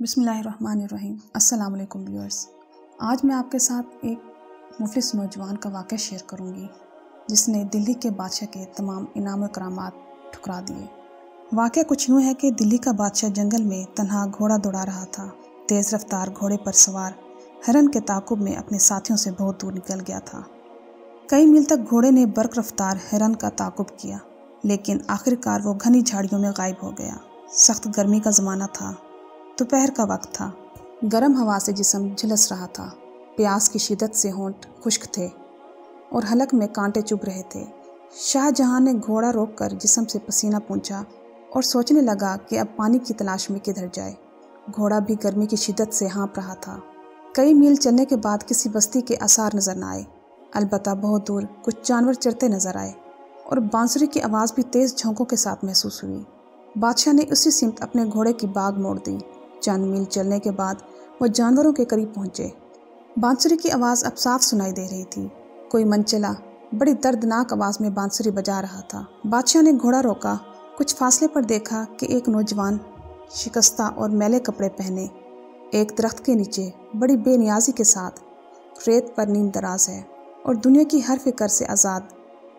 बिस्मिल्लाहिर्रहमानिर्रहीम। अस्सलाम वालेकुम व्यूअर्स। आज मैं आपके साथ एक मुफलिस नौजवान का वाक़या शेयर करूंगी जिसने दिल्ली के बादशाह के तमाम इनाम व करामात ठुकरा दिए। वाक़या कुछ यूँ है कि दिल्ली का बादशाह जंगल में तन्हा घोड़ा दौड़ा रहा था। तेज़ रफ्तार घोड़े पर सवार हिरन के ताक़ुब में अपने साथियों से बहुत दूर निकल गया था। कई मील तक घोड़े ने बर्क रफ्तार हिरन का ताक़ुब किया, लेकिन आखिरकार वो घनी झाड़ियों में गायब हो गया। सख्त गर्मी का ज़माना था। दोपहर का वक्त था। गर्म हवा से जिस्म झुलस रहा था। प्यास की शिद्दत से होंठ खुश्क थे और हलक में कांटे चुभ रहे थे। शाहजहां ने घोड़ा रोककर जिस्म से पसीना पोंछा और सोचने लगा कि अब पानी की तलाश में किधर जाए। घोड़ा भी गर्मी की शिद्दत से हाँप रहा था। कई मील चलने के बाद किसी बस्ती के आसार नजर न आए। अलबत्ता बहुत दूर कुछ जानवर चरते नजर आए और बांसुरी की आवाज़ भी तेज़ झोंकों के साथ महसूस हुई। बादशाह ने उसी सिमत अपने घोड़े की बाग मोड़ दी। चंद मील चलने के बाद वो जानवरों के करीब पहुंचे। बांसुरी की आवाज़ अब साफ सुनाई दे रही थी। कोई मनचला बड़ी दर्दनाक आवाज़ में बांसुरी बजा रहा था। बादशाह ने घोड़ा रोका। कुछ फासले पर देखा कि एक नौजवान शिकस्ता और मैले कपड़े पहने एक दरख्त के नीचे बड़ी बेनियाजी के साथ रेत पर नींद दराज है और दुनिया की हर फिक्र से आज़ाद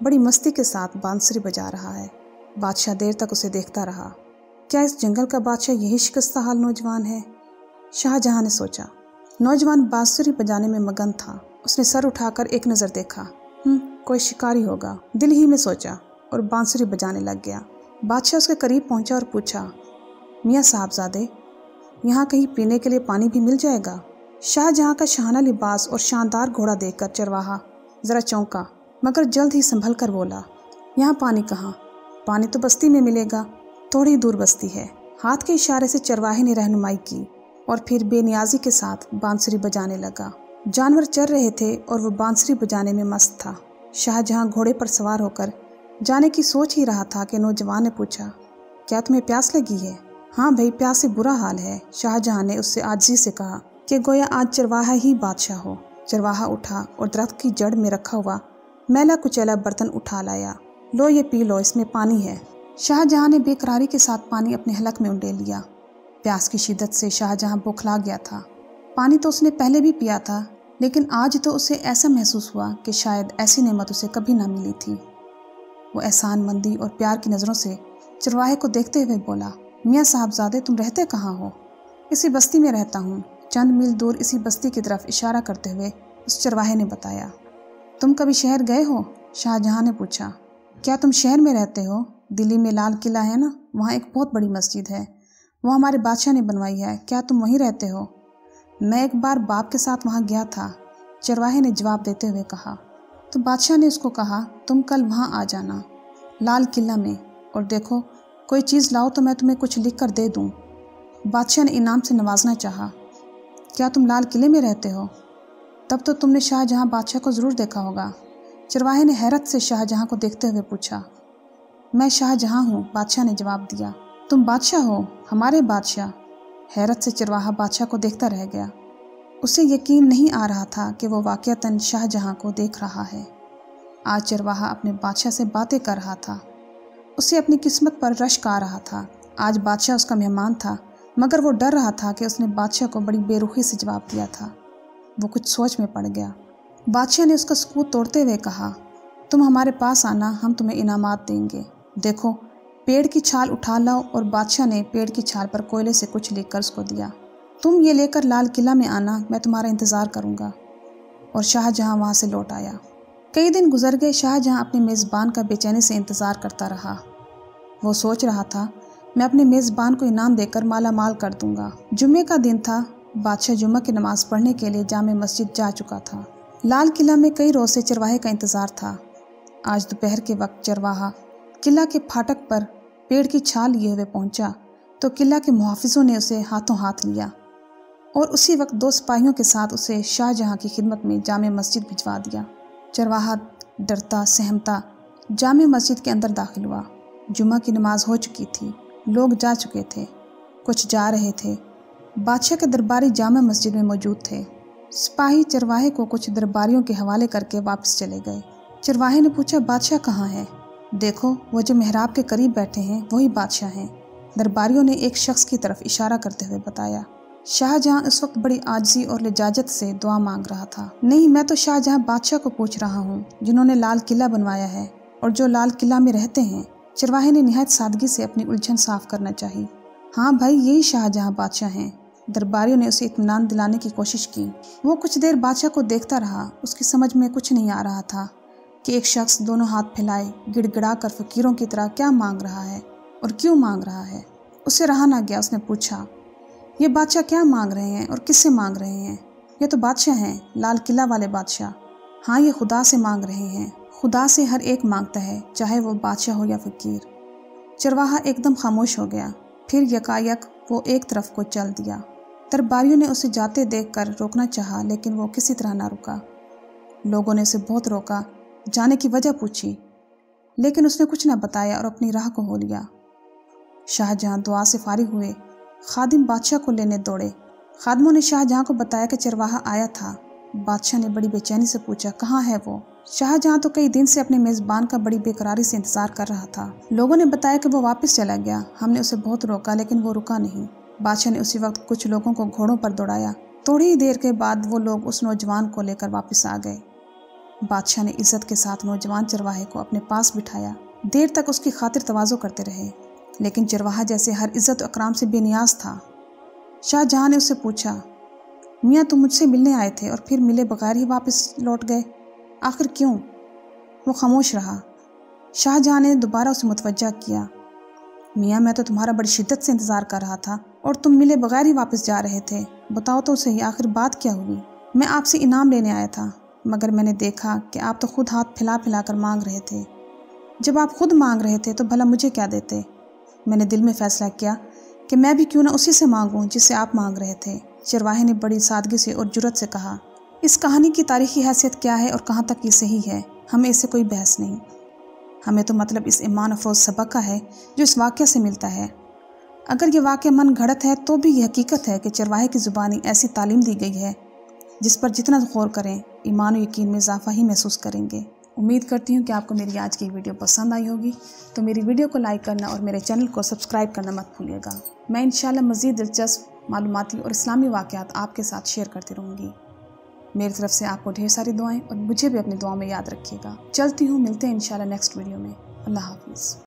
बड़ी मस्ती के साथ बांसुरी बजा रहा है। बादशाह देर तक उसे देखता रहा। क्या इस जंगल का बादशाह यही शिकस्ता हाल नौजवान है? शाहजहां ने सोचा। नौजवान बांसुरी बजाने में मगन था। उसने सर उठाकर एक नज़र देखा। कोई शिकारी होगा, दिल ही में सोचा और बांसुरी बजाने लग गया। बादशाह उसके करीब पहुंचा और पूछा, मियाँ साहबजादे, यहाँ कहीं पीने के लिए पानी भी मिल जाएगा? शाहजहां का शाहाना लिबास और शानदार घोड़ा देखकर चरवाहा ज़रा चौंका, मगर जल्द ही संभल कर बोला, यहाँ पानी कहाँ? पानी तो बस्ती में मिलेगा, थोड़ी दूर बस्ती है। हाथ के इशारे से चरवाहे ने रहनुमाई की और फिर बेनियाजी के साथ बांसुरी बजाने लगा। जानवर चर रहे थे और वो बांसुरी बजाने में मस्त था। शाहजहां घोड़े पर सवार होकर जाने की सोच ही रहा था कि नौजवान ने पूछा, क्या तुम्हें प्यास लगी है? हाँ भाई, प्यास से बुरा हाल है। शाहजहां ने उससे आजिज़ी से कहा कि गोया आज चरवाहा ही बादशाह हो। चरवाहा उठा और दरख्त की जड़ में रखा हुआ मैला कुचैला बर्तन उठा लाया। लो ये पी लो, इसमें पानी है। शाहजहां ने बेकरारी के साथ पानी अपने हलक में उंडेल लिया। प्यास की शिद्दत से शाहजहां बौखला गया था। पानी तो उसने पहले भी पिया था, लेकिन आज तो उसे ऐसा महसूस हुआ कि शायद ऐसी नेमत उसे कभी ना मिली थी। वो एहसान मंदी और प्यार की नज़रों से चरवाहे को देखते हुए बोला, मियाँ साहबजादे, तुम रहते कहाँ हो? इसी बस्ती में रहता हूँ। चंद मील दूर इसी बस्ती की तरफ इशारा करते हुए उस चरवाहे ने बताया। तुम कभी शहर गए हो? शाहजहां ने पूछा। क्या तुम शहर में रहते हो? दिल्ली में लाल किला है ना, वहाँ एक बहुत बड़ी मस्जिद है, वो हमारे बादशाह ने बनवाई है। क्या तुम वहीं रहते हो? मैं एक बार बाप के साथ वहाँ गया था, चरवाहे ने जवाब देते हुए कहा। तो बादशाह ने उसको कहा, तुम कल वहाँ आ जाना लाल किला में, और देखो कोई चीज़ लाओ तो मैं तुम्हें कुछ लिख कर दे दूँ। बादशाह ने इनाम से नवाजना चाहा। क्या तुम लाल किले में रहते हो? तब तो तुमने शाहजहां बादशाह को ज़रूर देखा होगा। चरवाहे ने हैरत से शाहजहां को देखते हुए पूछा। मैं शाहजहां हूँ, बादशाह ने जवाब दिया। तुम बादशाह हो? हमारे बादशाह? हैरत से चरवाहा बादशाह को देखता रह गया। उसे यकीन नहीं आ रहा था कि वो वाक़ियतन शाहजहां को देख रहा है। आज चरवाहा अपने बादशाह से बातें कर रहा था। उसे अपनी किस्मत पर रश्क आ रहा था। आज बादशाह उसका मेहमान था, मगर वो डर रहा था कि उसने बादशाह को बड़ी बेरुखी से जवाब दिया था। वो कुछ सोच में पड़ गया। बादशाह ने उसका सुकूत तोड़ते हुए कहा, तुम हमारे पास आना, हम तुम्हें इनामात देंगे। देखो, पेड़ की छाल उठा लाओ। और बादशाह ने पेड़ की छाल पर कोयले से कुछ लिखकर उसको दिया। तुम ये लेकर लाल किला में आना, मैं तुम्हारा इंतज़ार करूँगा। और शाहजहां वहाँ से लौट आया। कई दिन गुजर गए। शाहजहां अपने मेज़बान का बेचैनी से इंतज़ार करता रहा। वो सोच रहा था, मैं अपने मेज़बान को इनाम देकर माला माल कर दूंगा। जुम्मे का दिन था। बादशाह जुम्मा की नमाज़ पढ़ने के लिए जामे मस्जिद जा चुका था। लाल किला में कई रोज़ से चरवाहे का इंतज़ार था। आज दोपहर के वक्त चरवाहा किला के फाटक पर पेड़ की छाल लिए हुए पहुंचा तो किला के मुहाफिजों ने उसे हाथों हाथ लिया और उसी वक्त 2 सिपाहियों के साथ उसे शाहजहां की खिदमत में जामे मस्जिद भिजवा दिया। चरवाहा डरता सहमता जामे मस्जिद के अंदर दाखिल हुआ। जुम्मा की नमाज हो चुकी थी। लोग जा चुके थे, कुछ जा रहे थे। बादशाह के दरबारी जामे मस्जिद में मौजूद थे। सिपाही चरवाहे को कुछ दरबारियों के हवाले करके वापस चले गए। चरवाहे ने पूछा, बादशाह कहाँ है? देखो, वो जो मेहराब के करीब बैठे हैं वही बादशाह हैं। दरबारियों ने एक शख्स की तरफ इशारा करते हुए बताया। शाहजहां इस वक्त बड़ी आजिज़ी और लजाजत से दुआ मांग रहा था। नहीं, मैं तो शाहजहां बादशाह को पूछ रहा हूँ जिन्होंने लाल किला बनवाया है और जो लाल किला में रहते हैं। चरवाहे ने निहायत सादगी से अपनी उलझन साफ करना चाहिए। हाँ भाई, यही शाहजहां बादशाह हैं। दरबारियों ने उसे इत्मीनान दिलाने की कोशिश की। वो कुछ देर बादशाह को देखता रहा। उसकी समझ में कुछ नहीं आ रहा था कि एक शख्स दोनों हाथ फैलाए गिड़गिड़ा कर फकीरों की तरह क्या मांग रहा है और क्यों मांग रहा है। उसे रहा ना गया। उसने पूछा, ये बादशाह क्या मांग रहे हैं और किससे मांग रहे हैं? ये तो बादशाह हैं, लाल किला वाले बादशाह। हाँ, ये खुदा से मांग रहे हैं। खुदा से हर एक मांगता है, चाहे वो बादशाह हो या फकीर। चरवाहा एकदम खामोश हो गया। फिर यकायक वो एक तरफ को चल दिया। दरबारियों ने उसे जाते देखकर रोकना चाहा, लेकिन वो किसी तरह ना रुका। लोगों ने उसे बहुत रोका, जाने की वजह पूछी, लेकिन उसने कुछ न बताया और अपनी राह को हो लिया। शाहजहां दुआ से फारिग हुए। खादिम बादशाह को लेने दौड़े। खादिमों ने शाहजहां को बताया कि चरवाहा आया था। बादशाह ने बड़ी बेचैनी से पूछा, कहाँ है वो? शाहजहां तो कई दिन से अपने मेज़बान का बड़ी बेकरारी से इंतजार कर रहा था। लोगों ने बताया कि वो वापस चला गया। हमने उसे बहुत रोका, लेकिन वो रुका नहीं। बादशाह ने उसी वक्त कुछ लोगों को घोड़ों पर दौड़ाया। थोड़ी ही देर के बाद वो लोग उस नौजवान को लेकर वापस आ गए। बादशाह ने इज्जत के साथ नौजवान चरवाहे को अपने पास बिठाया। देर तक उसकी खातिर तवाज़ो करते रहे, लेकिन चरवाहा जैसे हर इज्जत अकराम से बेनियाज था। शाहजहां ने उससे पूछा, मियाँ तुम मुझसे मिलने आए थे और फिर मिले बगैर ही वापस लौट गए, आखिर क्यों? वो खामोश रहा। शाहजहां ने दोबारा उसे मुतवज्जा किया, मियाँ मैं तो तुम्हारा बड़ी शिद्दत से इंतज़ार कर रहा था और तुम मिले बगैर ही वापस जा रहे थे। बताओ तो सही, आखिर बात क्या हुई? मैं आपसे इनाम लेने आया था, मगर मैंने देखा कि आप तो खुद हाथ फैला फैला कर मांग रहे थे। जब आप खुद मांग रहे थे तो भला मुझे क्या देते? मैंने दिल में फैसला किया कि मैं भी क्यों ना उसी से मांगूं जिससे आप मांग रहे थे। चरवाहे ने बड़ी सादगी से और जुर्रत से कहा, इस कहानी की तारीखी हैसियत क्या है और कहाँ तक ये सही है, हमें इससे कोई बहस नहीं। हमें तो मतलब इस ईमान अफरोज़ सबक का है जो इस वाक़या से मिलता है। अगर ये वाक़या मन घड़त है तो भी ये हकीकत है कि चरवाहे की ज़ुबानी ऐसी तालीम दी गई है जिस पर जितना गौर करें ईमान और यकीन में इजाफा ही महसूस करेंगे। उम्मीद करती हूँ कि आपको मेरी आज की वीडियो पसंद आई होगी। तो मेरी वीडियो को लाइक करना और मेरे चैनल को सब्सक्राइब करना मत भूलिएगा। मैं इंशाल्लाह मज़ीद दिलचस्प मालूमाती और इस्लामी वाक़यात आपके साथ शेयर करती रहूँगी। मेरी तरफ से आपको ढेर सारी दुआएं और मुझे भी अपनी दुआओं में याद रखिएगा। चलती हूँ, मिलते हैं इंशाल्लाह नेक्स्ट वीडियो में। अल्लाह हाफ़िज़।